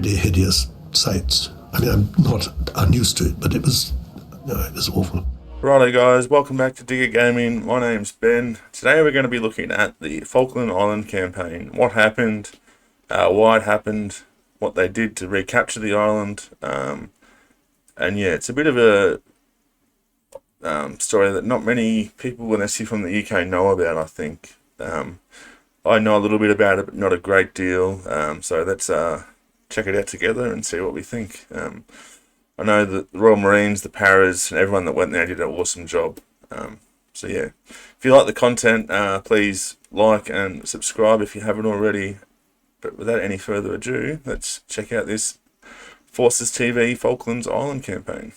pretty hideous sights. I mean, I'm not unused to it, but it was awful. Righto guys, welcome back to Digger Gaming. My name's Ben. Today we're going to be looking at the Falkland Island campaign. What happened, why it happened, what they did to recapture the island. And yeah, it's a bit of a story that not many people, when they see from the UK, know about, I think. I know a little bit about it, but not a great deal. So let's check it out together and see what we think. I know that the Royal Marines, the Paras, and everyone that went there did an awesome job. So yeah, if you like the content, please like and subscribe if you haven't already. But without any further ado, let's check out this Forces TV Falklands Island campaign.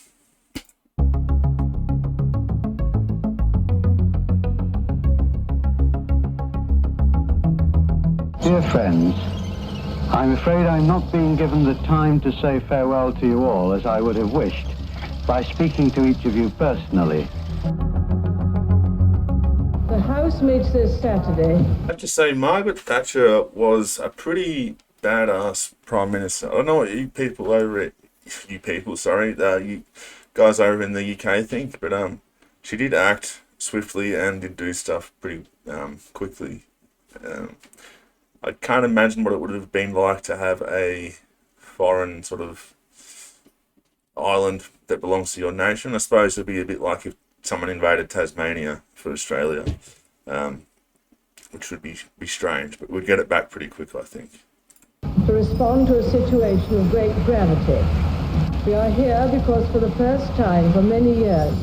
Dear friends, I'm afraid I'm not being given the time to say farewell to you all as I would have wished by speaking to each of you personally. The House meets this Saturday. I have to say, Margaret Thatcher was a pretty badass Prime Minister. I don't know what you guys over in the UK think, but she did act swiftly and did do stuff pretty quickly. I can't imagine what it would have been like to have a foreign sort of island that belongs to your nation. I suppose it would be a bit like if someone invaded Tasmania for Australia, which would be strange, but we'd get it back pretty quick, I think. To respond to a situation of great gravity. We are here because for the first time for many years,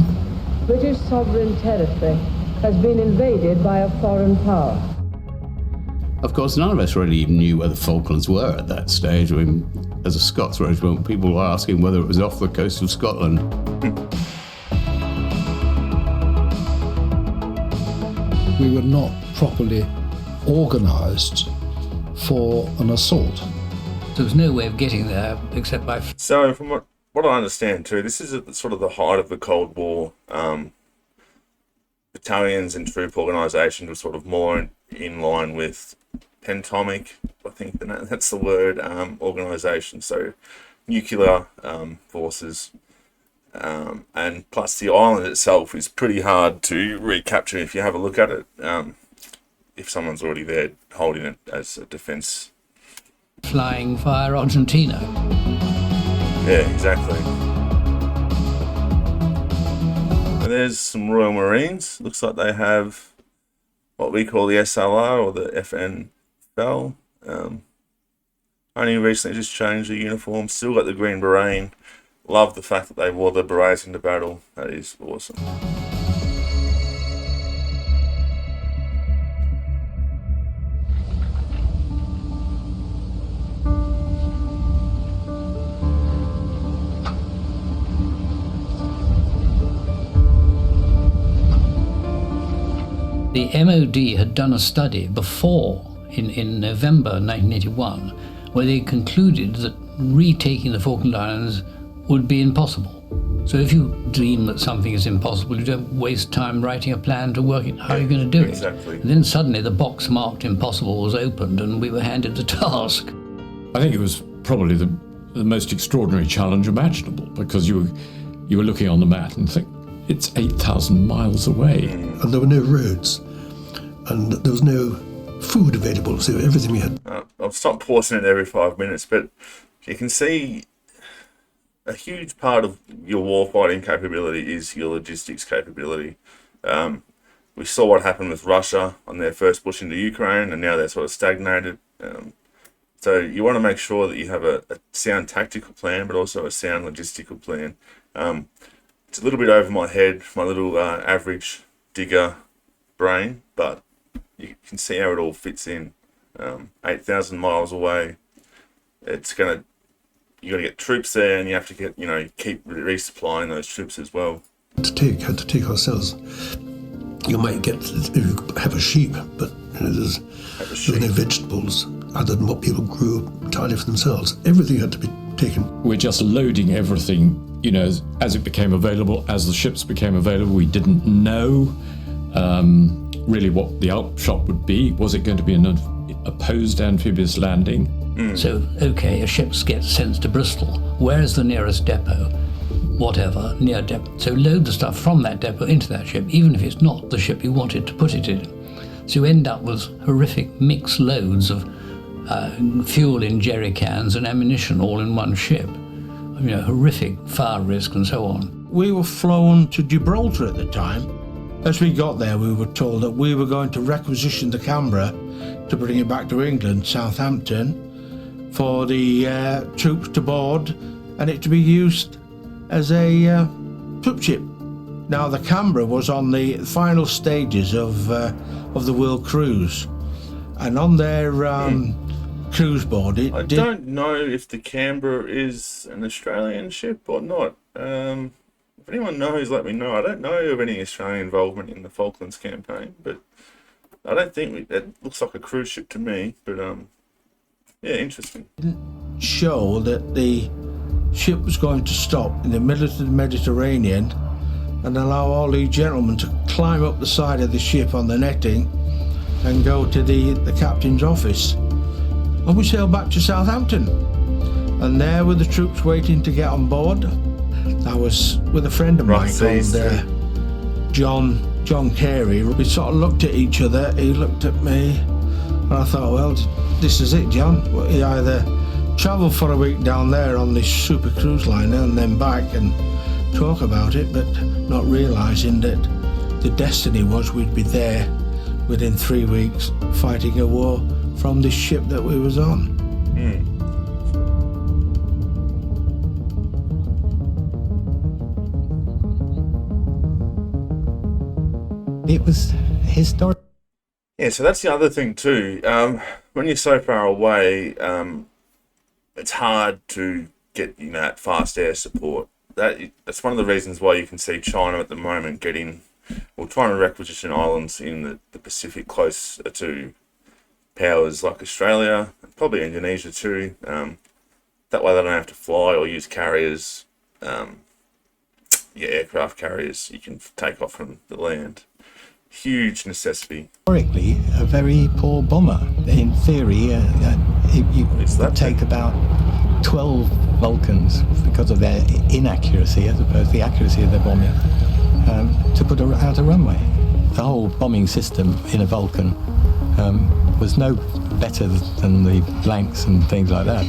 British sovereign territory has been invaded by a foreign power. Of course, none of us really even knew where the Falklands were at that stage. I mean, as a Scots regiment, people were asking whether it was off the coast of Scotland. We were not properly organised for an assault. There was no way of getting there except by... So, from what I understand too, this is at sort of the height of the Cold War. Battalions and troop organisation were sort of more in line with pentomic, I think that's the word, organisation, so nuclear forces, and plus the island itself is pretty hard to recapture if you have a look at it, if someone's already there holding it as a defence. Flying via Argentina. Yeah, exactly. And there's some Royal Marines. Looks like they have what we call the SLR or the FNL. Only recently just changed the uniform. Still got the green beret. Love the fact that they wore the berets into battle. That is awesome. The MOD had done a study before, in November 1981, where they concluded that retaking the Falkland Islands would be impossible. So if you deem that something is impossible, you don't waste time writing a plan to work it. How are you going to do it? Exactly. And then suddenly the box marked impossible was opened and we were handed the task. I think it was probably the most extraordinary challenge imaginable, because you were looking on the map and think, it's 8,000 miles away. And there were no roads, and there was no food available, so everything we had... I'll stop pausing it every 5 minutes, but you can see a huge part of your warfighting capability is your logistics capability. We saw what happened with Russia on their first push into Ukraine, and now they're sort of stagnated. So you want to make sure that you have a sound tactical plan, but also a sound logistical plan. It's a little bit over my head, my little average digger brain, but you can see how it all fits in. 8,000 miles away, it's gonna, you got to get troops there, and you have to get, keep resupplying those troops as well. Had to take ourselves. You might get, if you have a sheep, but there's no vegetables other than what people grew entirely for themselves. Everything had to be taken. We're just loading everything, as it became available, as the ships became available. We didn't know really what the upshot would be. Was it going to be an opposed amphibious landing. So, okay, a ship gets sent to Bristol. Where's the nearest depot? Whatever, near depot. So load the stuff from that depot into that ship, even if it's not the ship you wanted to put it in. So you end up with horrific mixed loads of fuel in jerry cans and ammunition all in one ship. You know, horrific fire risk and so on. We were flown to Gibraltar at the time. As we got there, we were told that we were going to requisition the Canberra to bring it back to England, Southampton, for the troops to board and it to be used as a troop ship. Now, the Canberra was on the final stages of the world cruise, and on their cruise board, I don't know if the Canberra is an Australian ship or not. If anyone knows, let me know. I don't know of any Australian involvement in the Falklands campaign, but I don't think it looks like a cruise ship to me. But yeah, interesting. Show that the ship was going to stop in the middle of the Mediterranean and allow all these gentlemen to climb up the side of the ship on the netting and go to the captain's office. And we sailed back to Southampton. And there were the troops waiting to get on board. I was with a friend of mine called John Carey. We sort of looked at each other. He looked at me, and I thought, well, this is it, John. We either travel for a week down there on this super cruise liner and then back and talk about it, but not realising that the destiny was we'd be there within 3 weeks fighting a war from this ship that we was on. It was historic. Yeah, so that's the other thing too. When you're so far away, it's hard to get that fast air support. That's one of the reasons why you can see China at the moment trying to requisition islands in the Pacific close to powers like Australia, and probably Indonesia too. That way they don't have to fly or use carriers, aircraft carriers. You can take off from the land. Huge necessity. Historically, a very poor bomber. In theory, you take about 12 Vulcans because of their inaccuracy as opposed to the accuracy of their bombing to put out a runway. The whole bombing system in a Vulcan was no better than the blanks and things like that.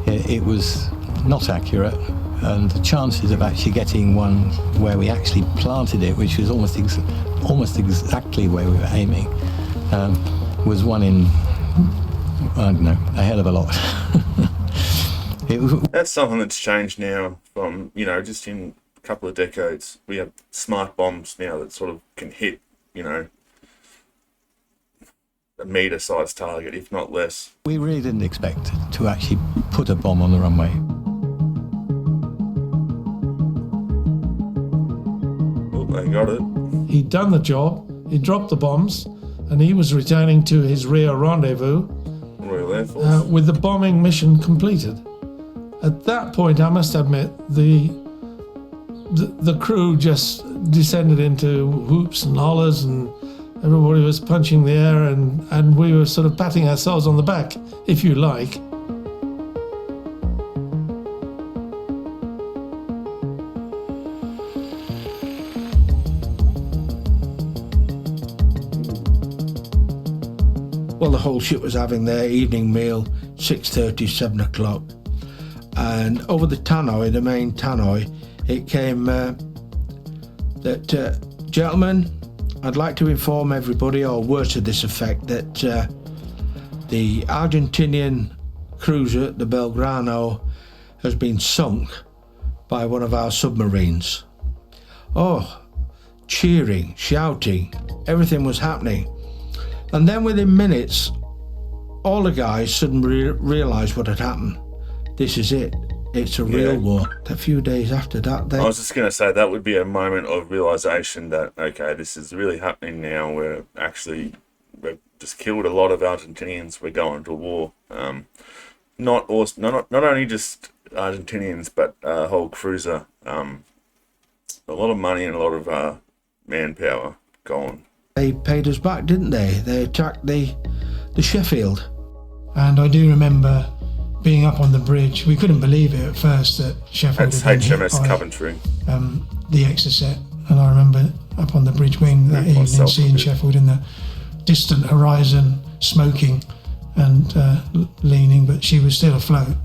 It was not accurate, and the chances of actually getting one where we actually planted it, which was almost exactly where we were aiming, was one in, I don't know, a hell of a lot. That's something that's changed now from, just in a couple of decades. We have smart bombs now that sort of can hit, a metre-sized target, if not less. We really didn't expect to actually put a bomb on the runway. Oh, they got it. He'd done the job, he dropped the bombs, and he was returning to his rear rendezvous Royal Air Force. with the bombing mission completed. At that point, I must admit, the crew just descended into whoops and hollers, and everybody was punching the air, and we were sort of patting ourselves on the back, if you like. Well, the whole ship was having their evening meal, 6:30, 7 o'clock. And over the tannoy, the main tannoy, it came that, gentlemen, I'd like to inform everybody, or words to this effect, that the Argentinian cruiser, the Belgrano, has been sunk by one of our submarines. Oh, cheering, shouting, everything was happening. And then within minutes, all the guys suddenly realised what had happened. This is it. It's a real war. A few days after that, I was just going to say that would be a moment of realisation that, okay, this is really happening now. We've just killed a lot of Argentinians. We're going to war. Not only just Argentinians, but a whole cruiser. A lot of money and a lot of manpower gone. They paid us back, didn't they? They attacked the the Sheffield. And I do remember being up on the bridge. We couldn't believe it at first that Sheffield That's had been hit HMS by Coventry. the Exocet. And I remember up on the bridge wing that evening seeing Sheffield in the distant horizon, smoking and leaning, but she was still afloat.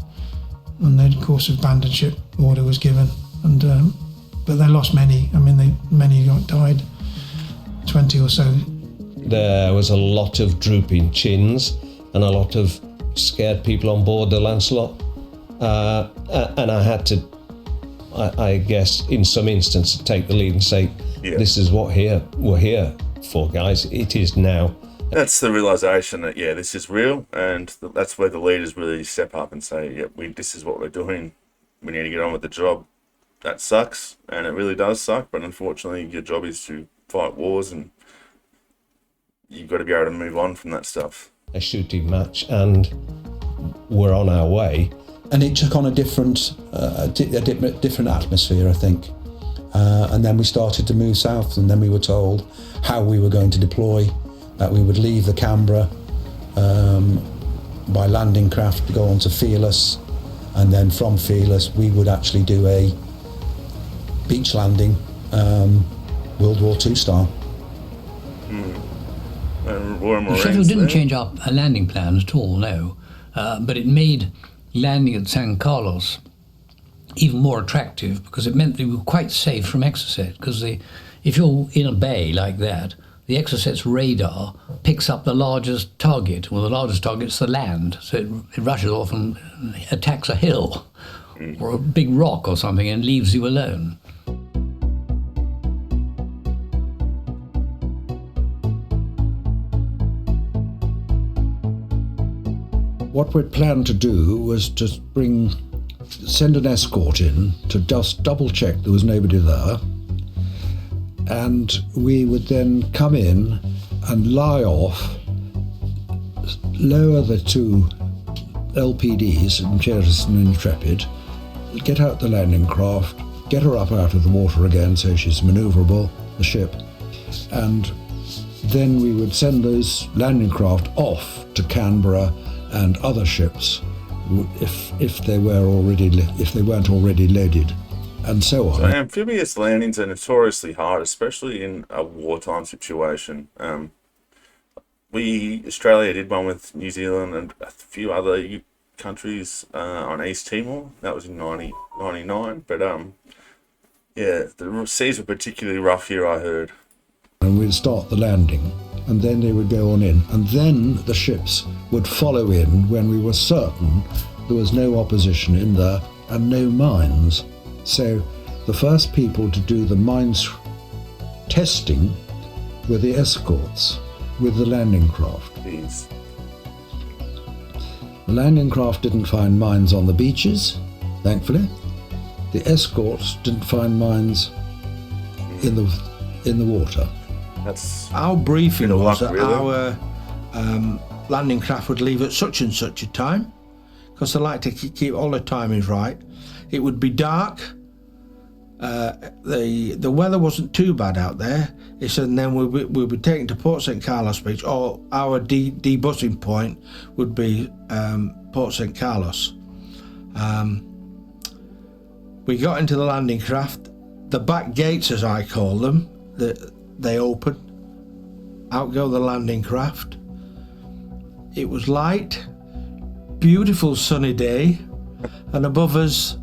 And then, of course, abandoned ship order was given. And but they lost many. I mean, many died, 20 or so. There was a lot of drooping chins and a lot of scared people on board the Lancelot. And I had to, I guess, in some instances, take the lead and say, this is what we're here for, guys. It is now. That's the realisation that, this is real, and that's where the leaders really step up and say, this is what we're doing. We need to get on with the job. That sucks, and it really does suck, but unfortunately your job is to fight wars, and you've got to be able to move on from that stuff. A shooting match, and we're on our way. And it took on a different atmosphere, I think. And then we started to move south, and then we were told how we were going to deploy, that we would leave the Canberra by landing craft to go on to Fearless, and then from Fearless we would actually do a beach landing, World War II style. Sheffield didn't change our landing plans at all, no. But it made landing at San Carlos even more attractive, because it meant that we were quite safe from Exocet, because if you're in a bay like that, the Exocet's radar picks up the largest target. Well, the largest target's the land, so it rushes off and attacks a hill or a big rock or something and leaves you alone. What we'd planned to do was to send an escort in to just double check there was nobody there, and we would then come in and lie off, lower the two LPDs, Imperious and Intrepid, get out the landing craft, get her up out of the water again so she's manoeuvrable, the ship, and then we would send those landing craft off to Canberra and other ships if they weren't already loaded, and so on. So amphibious landings are notoriously hard, especially in a wartime situation. Australia did one with New Zealand and a few other countries on East Timor. That was in 1999. But the seas were particularly rough here, I heard. And we'd start the landing, and then they would go on in, and then the ships would follow in when we were certain there was no opposition in there and no mines. So the first people to do the mines testing were the escorts with the landing craft. Jeez. The landing craft didn't find mines on the beaches, thankfully. The escorts didn't find mines in the water. That's our briefing was that really. Our landing craft would leave at such and such a time, because they like to keep all the timings right. It would be dark. The weather wasn't too bad out there. It said, and then we'll be taken to Port St Carlos Beach, or our debussing point would be Port St Carlos. We got into the landing craft. The back gates, as I call them, they open. Out go the landing craft. It was light, beautiful sunny day, and above us,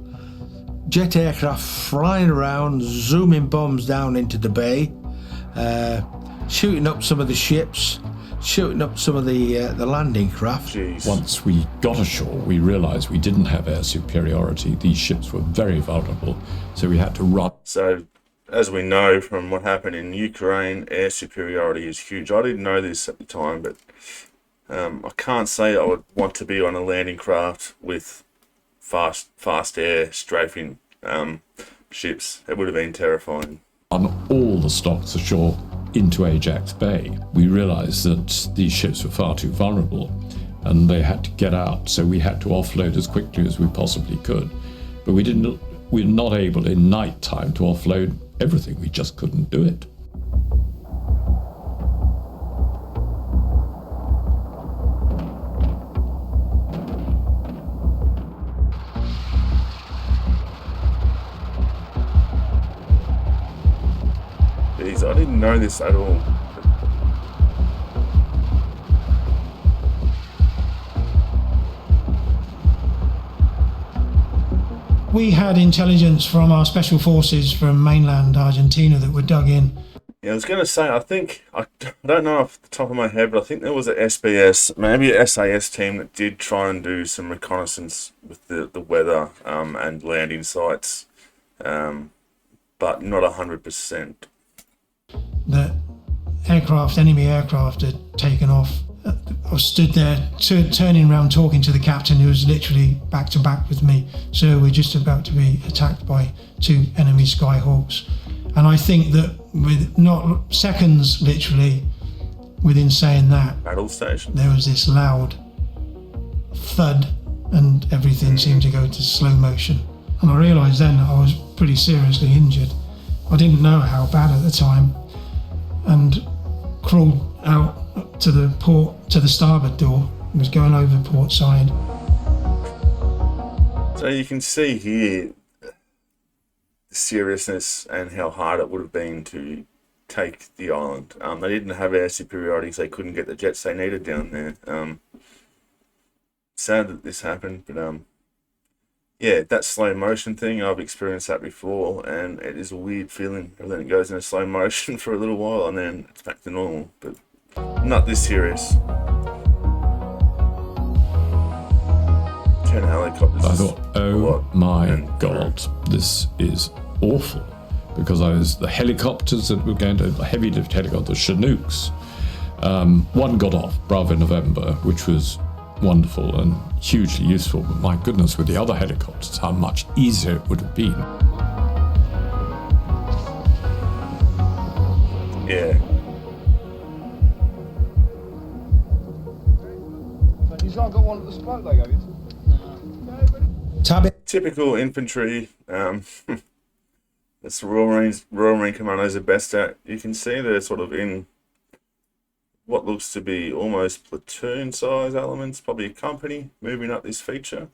jet aircraft flying around, zooming bombs down into the bay, shooting up some of the ships, shooting up some of the landing craft. Jeez. Once we got ashore, we realised we didn't have air superiority. These ships were very vulnerable, so we had to run. So, as we know from what happened in Ukraine, air superiority is huge. I didn't know this at the time, but I can't say I would want to be on a landing craft with fast air strafing ships. It would have been terrifying. On all the stocks ashore into Ajax Bay, we realised that these ships were far too vulnerable and they had to get out, so we had to offload as quickly as we possibly could. But we were not able in night time to offload everything. We just couldn't do it. didn't know this at all. We had intelligence from our special forces from mainland Argentina that were dug in. Yeah, I was going to say, I don't know off the top of my head, but I think there was a SBS, maybe a SAS team that did try and do some reconnaissance with the weather and landing sites, but not 100%. The enemy aircraft had taken off. I stood there turning around talking to the captain, who was literally back to back with me. So we're just about to be attacked by 2 enemy Skyhawks. And I think that with not seconds literally within saying that, battle station, there was this loud thud and everything seemed to go into slow motion. And I realised then I was pretty seriously injured. I didn't know how bad at the time, and crawled out to the starboard door. It was going over port side. So you can see here the seriousness and how hard it would have been to take the island. They didn't have air superiority, so they couldn't get the jets they needed down there. Sad that this happened, but yeah, that slow motion thing, I've experienced that before, and it is a weird feeling. And then it goes into slow motion for a little while, and then it's back to normal. But not this serious. 10 helicopters. I thought, oh my God, this is awful. Because the helicopters that were going to, the heavy lift helicopters, Chinooks, one got off, Bravo November, which was wonderful and hugely useful. But my goodness, with the other helicopters, how much easier it would have been. Yeah. He's not got one at the spot they gave you. Typical infantry. That's Royal Marine Commandos are best at. You can see they're sort of in what looks to be almost platoon size elements, probably a company moving up this feature.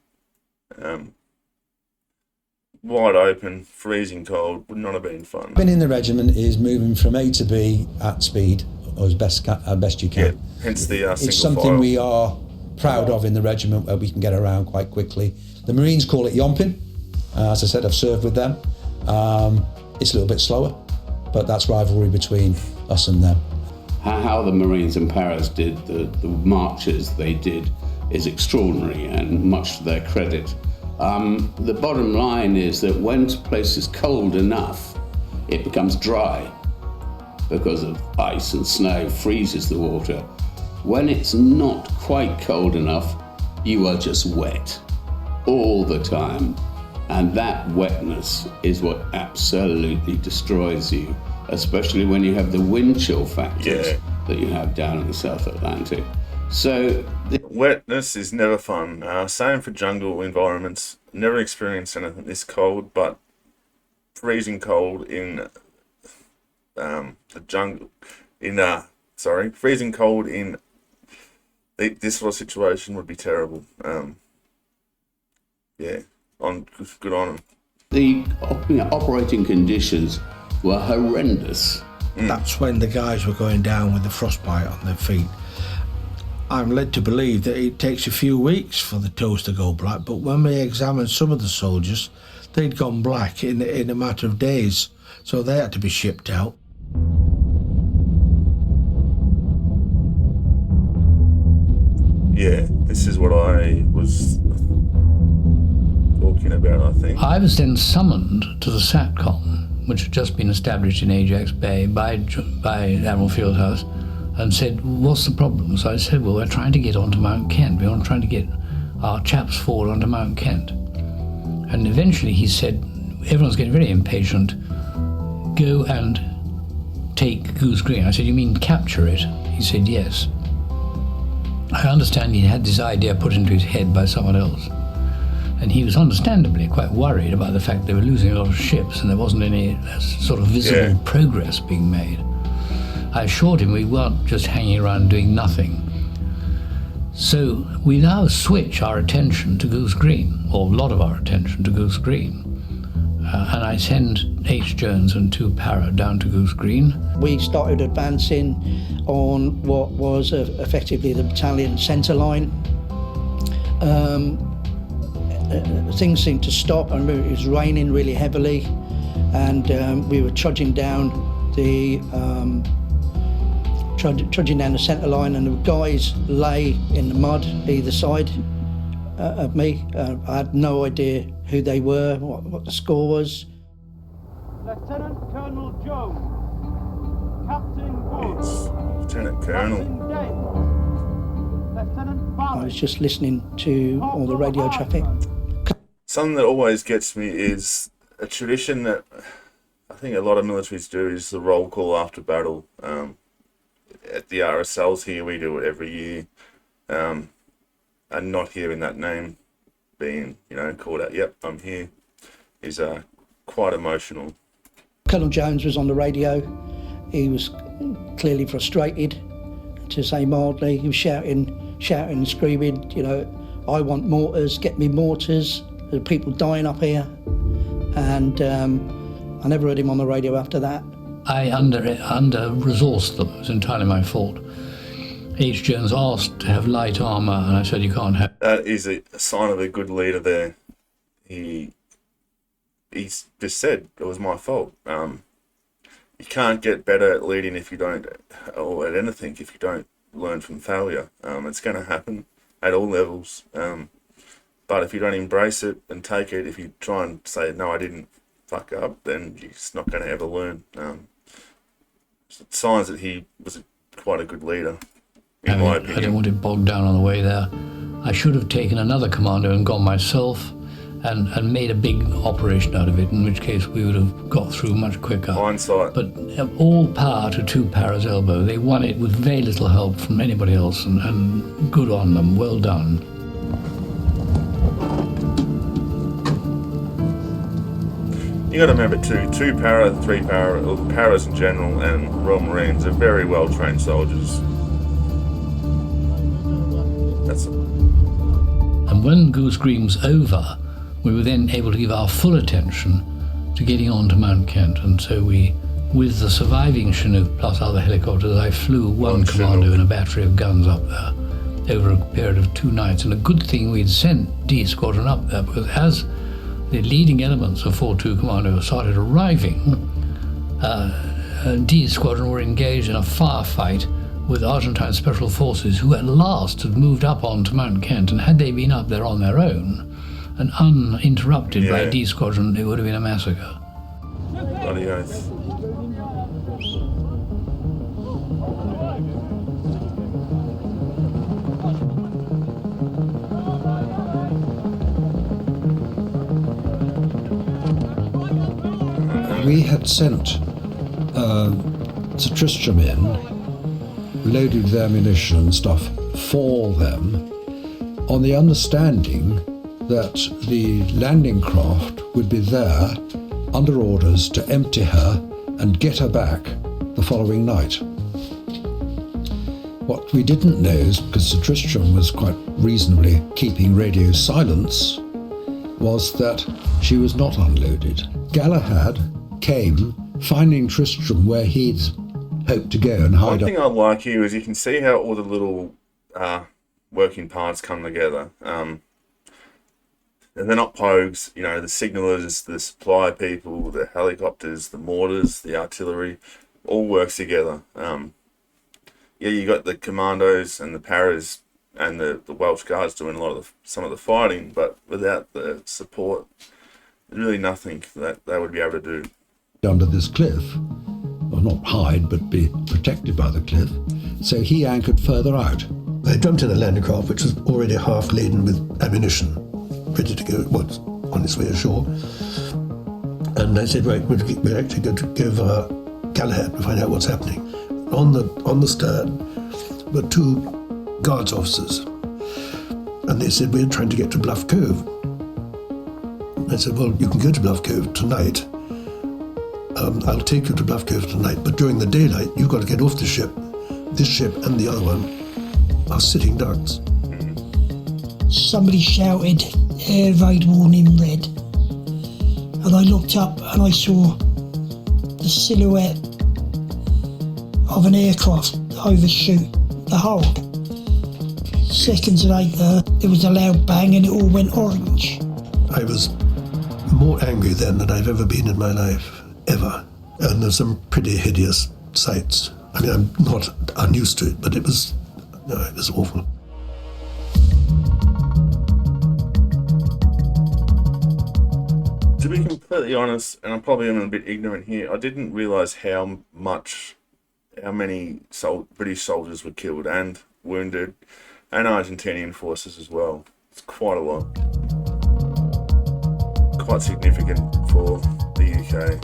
Wide open, freezing cold, would not have been fun. Being in the regiment is moving from A to B at speed, or as best you can. Yeah, hence the single It's something file. we are proud of in the regiment, where we can get around quite quickly. The Marines call it yomping. As I said, I've served with them. It's a little bit slower, but that's rivalry between us and them. How the Marines in Paris did the marches they did is extraordinary and much to their credit. The bottom line is that when a place is cold enough, it becomes dry because of ice and snow freezes the water. When it's not quite cold enough, you are just wet all the time. And that wetness is what absolutely destroys you, especially when you have the wind chill factors that you have down in the South Atlantic. So wetness is never fun. Same for jungle environments. Never experienced anything this cold, but freezing cold in the jungle. Freezing cold in this sort of situation would be terrible. Good on them. The operating conditions were horrendous. That's when the guys were going down with the frostbite on their feet. I'm led to believe that it takes a few weeks for the toes to go black, but when we examined some of the soldiers, they'd gone black in a matter of days, so they had to be shipped out. Yeah, this is what I was talking about, I think. I was then summoned to the SATCOM, which had just been established in Ajax Bay by Admiral Fieldhouse, and said, what's the problem? So I said, well, we're trying to get onto Mount Kent. We're trying to get our chaps forward onto Mount Kent. And eventually he said, everyone's getting very impatient, go and take Goose Green. I said, you mean capture it? He said, yes. I understand he had this idea put into his head by someone else. And he was understandably quite worried about the fact they were losing a lot of ships and there wasn't any sort of visible progress being made. I assured him we weren't just hanging around doing nothing. So we now switch our attention to Goose Green, or a lot of our attention to Goose Green. and I send H. Jones and 2 para down to Goose Green. We started advancing on what was effectively the battalion centre line. Things seemed to stop. I remember it was raining really heavily, and we were trudging down the centre line, and the guys lay in the mud either side of me. I had no idea who they were, what the score was. Lieutenant Colonel Jones, Captain Woods, Lieutenant Colonel. Lieutenant I was just listening to all the radio traffic. Something that always gets me is a tradition that I think a lot of militaries do, is the roll call after battle. At the RSLs here, we do it every year. And not hearing that name being, called out, yep, I'm here, is quite emotional. Colonel Jones was on the radio. He was clearly frustrated, to say mildly. He was shouting and screaming, I want mortars, get me mortars. There are people dying up here. And I never heard him on the radio after that. I under-resourced them. It was entirely my fault. H. Jones asked to have light armour, and I said, you can't have... That is a sign of a good leader there. He's just said, it was my fault. You can't get better at leading if you don't, or at anything, if you don't learn from failure. It's going to happen at all levels. But if you don't embrace it and take it, if you try and say, no, I didn't fuck up, then you're just not going to ever learn. Signs that he was quite a good leader. In my opinion. I didn't want to bog down on the way there. I should have taken another commando and gone myself and made a big operation out of it, in which case we would have got through much quicker. Hindsight. But all power to 2 Para's elbow. They won it with very little help from anybody else, and good on them, well done. You got to remember too, 2 Para, 3 Para, or the Paras in general, and Royal Marines are very well trained soldiers. And when Goose Green was over, we were then able to give our full attention to getting on to Mount Kent. And so we, with the surviving Chinook plus other helicopters, I flew one commando and a battery of guns up there over a period of 2 nights. And a good thing we'd sent D Squadron up there, because as the leading elements of 4-2 Commando started arriving, D Squadron were engaged in a firefight with Argentine Special Forces, who at last had moved up onto Mount Kent, and had they been up there on their own and uninterrupted by D Squadron, it would have been a massacre. Bloody oath. We had sent Sir Tristram in, loaded with ammunition and stuff for them, on the understanding that the landing craft would be there under orders to empty her and get her back the following night. What we didn't know is, because Sir Tristram was quite reasonably keeping radio silence, was that she was not unloaded. Galahad came, finding Tristram where he'd hoped to go and hide. One thing I like here is you can see how all the little working parts come together. And they're not pogues, the signalers, the supply people, the helicopters, the mortars, the artillery, all works together. You got the commandos and the paras and the Welsh Guards doing some of the fighting, but without the support, really nothing that they would be able to do. Under this cliff, well, not hide, but be protected by the cliff. So he anchored further out. They jumped in a landing craft which was already half laden with ammunition, ready to go, on its way ashore. And they said, right, we're actually going to go via Galahad to find out what's happening. On the stern were 2 guards officers, and they said, we're trying to get to Bluff Cove. I said, well, you can go to Bluff Cove tonight. I'll take you to Bluff Cove tonight, but during the daylight, you've got to get off the ship. This ship and the other one are sitting ducks. Somebody shouted, air raid warning red. and I looked up and I saw the silhouette of an aircraft overshoot the hull. Seconds later, there was a loud bang and it all went orange. I was more angry then than I've ever been in my life, ever. And there's some pretty hideous sights. I mean, I'm not unused to it, but it was awful. To be completely honest, and I'm probably a bit ignorant here, I didn't realise how many British soldiers were killed and wounded, and Argentinian forces as well. It's quite a lot. Quite significant for the UK.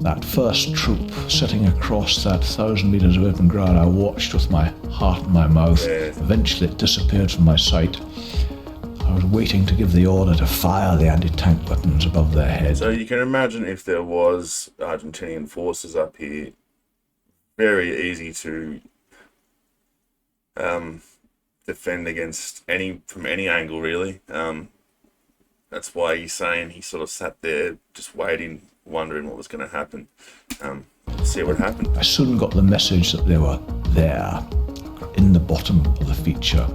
That first troop setting across that 1,000 metres of open ground, I watched with my heart in my mouth. Yeah. Eventually it disappeared from my sight. I was waiting to give the order to fire the anti-tank weapons above their heads. So you can imagine if there was Argentinian forces up here, very easy to defend against from any angle, really. That's why he's saying he sort of sat there just waiting, wondering what was going to happen. See what happened. I soon got the message that they were there, in the bottom of the feature.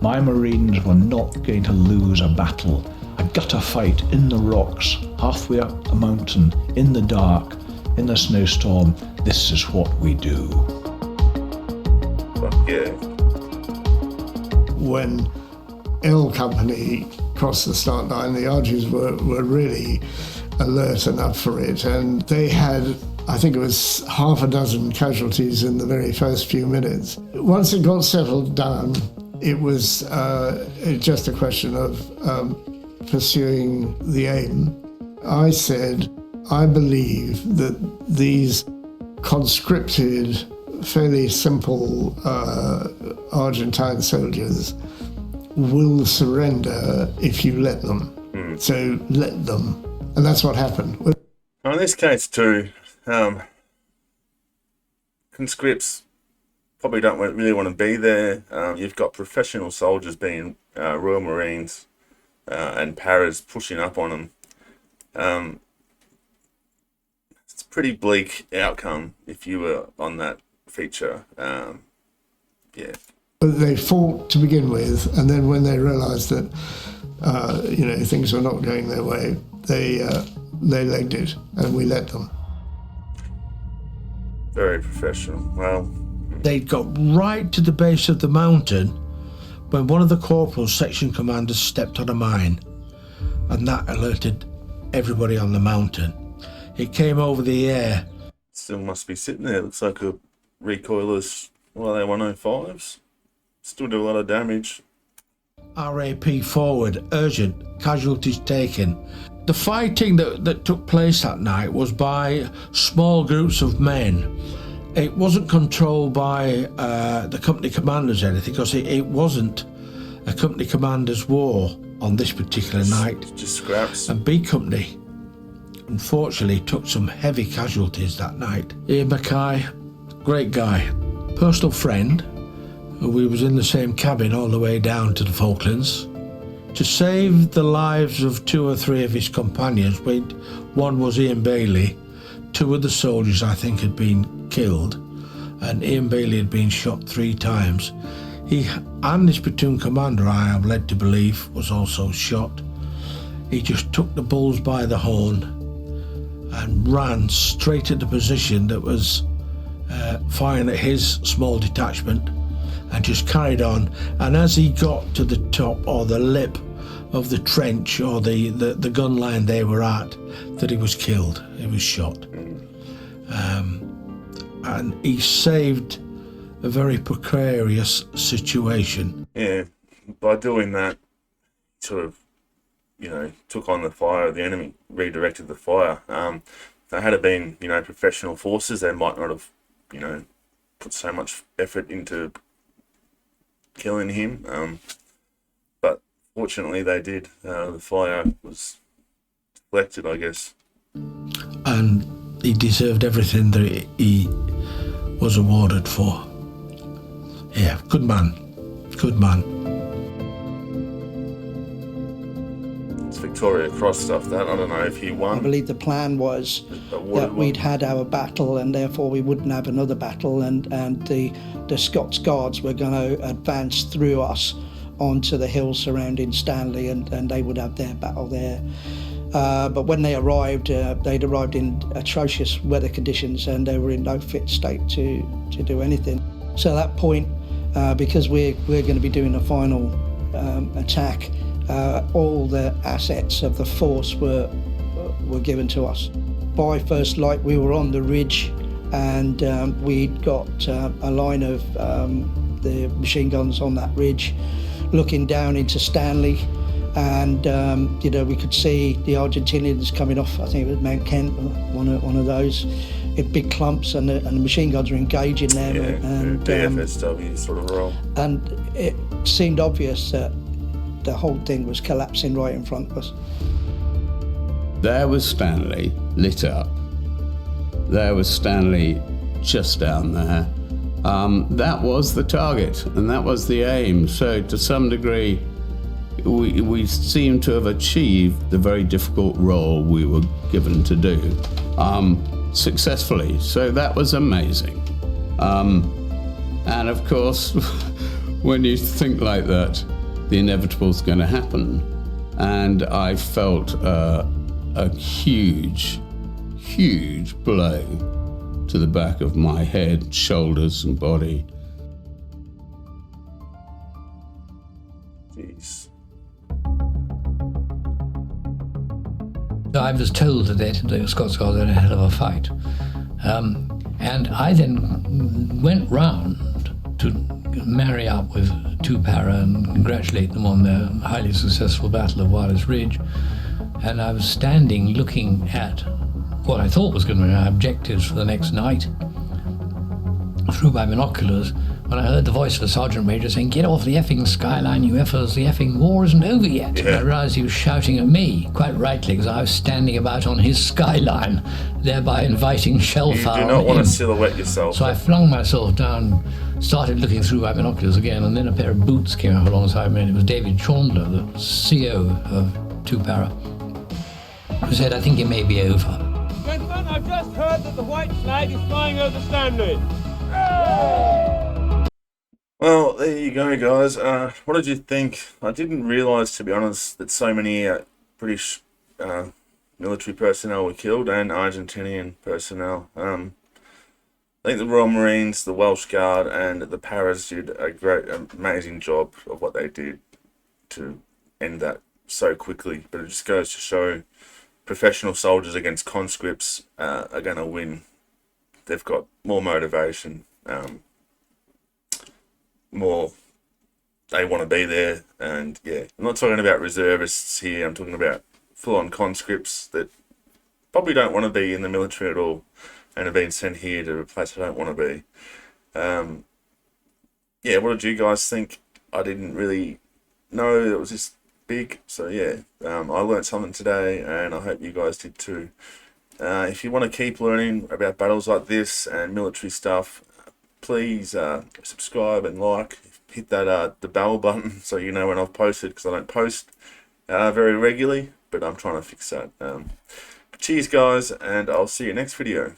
My Marines were not going to lose a battle, a gutter fight in the rocks, halfway up a mountain, in the dark, in a snowstorm. This is what we do. Fuck yeah. When L Company crossed the start line, the Argies were really alert and up for it, and they had, I think it was half a dozen casualties in the very first few minutes. Once it got settled down, it was just a question of pursuing the aim. I said, I believe that these conscripted, fairly simple Argentine soldiers will surrender if you let them. So let them. And that's what happened. In this case too, conscripts probably don't really want to be there. You've got professional soldiers being Royal Marines and paras pushing up on them. It's a pretty bleak outcome if you were on that feature. Yeah. But they fought to begin with, and then when they realised that things were not going their way, they legged it, and we let them. Very professional. Well, they got right to the base of the mountain when one of the corporal's section commanders stepped on a mine, and that alerted everybody on the mountain. It came over the air. Still must be sitting there. It looks like a recoilless, what are they, 105s? Still do a lot of damage. RAP forward, urgent, casualties taken. The fighting that took place that night was by small groups of men. It wasn't controlled by the company commanders or anything, because it wasn't a company commander's war on this particular night. Just scraps. And B Company, unfortunately, took some heavy casualties that night. Ian Mackay, great guy, personal friend. We was in the same cabin all the way down to the Falklands. To save the lives of 2 or 3 of his companions, one was Ian Bailey, 2 of the soldiers I think had been killed, and Ian Bailey had been shot 3 times. He and his platoon commander, I am led to believe, was also shot. He just took the bulls by the horn and ran straight at the position that was firing at his small detachment, and just carried on. And as he got to the top or the lip of the trench or the gun line they were at, that he was killed. He was shot. And he saved a very precarious situation. Yeah, by doing that, sort of, took on the fire of the enemy, redirected the fire. If they had been, professional forces, they might not have, put so much effort into killing him, but fortunately they did. The fire was deflected, I guess. And he deserved everything that he was awarded for. Yeah, good man. Good man. It's Victoria Cross stuff, that. I don't know if he won. I believe the plan was that we'd had our battle and therefore we wouldn't have another battle, and the Scots Guards were going to advance through us onto the hills surrounding Stanley, and they would have their battle there. But when they arrived, they'd arrived in atrocious weather conditions and they were in no fit state to do anything. So at that point, because we're going to be doing a final attack, all the assets of the force were given to us. By first light, we were on the ridge, and we'd got a line of the machine guns on that ridge, looking down into Stanley, and we could see the Argentinians coming off. I think it was Mount Kent, one of those, in big clumps, and the machine guns were engaging them. Yeah, and DFSW sort of role. And it seemed obvious that the whole thing was collapsing right in front of us. There was Stanley lit up. There was Stanley just down there. That was the target and that was the aim. So to some degree, we seem to have achieved the very difficult role we were given to do successfully. So that was amazing. And of course, when you think like that, the inevitable is going to happen. And I felt a huge blow to the back of my head, shoulders and body. Jeez. I was told that the Scots Guards had a hell of a fight. And I then went round to marry up with 2 Para and congratulate them on their highly successful Battle of Wireless Ridge. And I was standing looking at what I thought was going to be our objectives for the next night through my binoculars, when I heard the voice of a sergeant major saying, "Get off the effing skyline, you effers, the effing war isn't over yet." Yeah. And I realised he was shouting at me, quite rightly, because I was standing about on his skyline, thereby inviting shellfire. You do not want to silhouette yourself. So I flung myself down, started looking through my binoculars again, and then a pair of boots came up alongside me, and it was David Chandler, the CO of 2 Para, who said, "I think it may be over." Gentlemen, I've just heard that the white flag is flying over Stanley. Well, there you go, guys. What did you think? I didn't realise, to be honest, that so many British military personnel were killed, and Argentinian personnel. I think the Royal Marines, the Welsh Guard, and the Paras did a great, amazing job of what they did to end that so quickly. But it just goes to show professional soldiers against conscripts are going to win. They've got more motivation, more they want to be there, and yeah, I'm not talking about reservists here. I'm talking about full-on conscripts that probably don't want to be in the military at all and have been sent here to a place they don't want to be. Yeah, what did you guys think? I didn't really know it was this big, so yeah, I learned something today, and I hope you guys did too. If you want to keep learning about battles like this and military stuff, please subscribe and like. Hit that the bell button so you know when I've posted, because I don't post very regularly, but I'm trying to fix that. Cheers, guys, and I'll see you next video.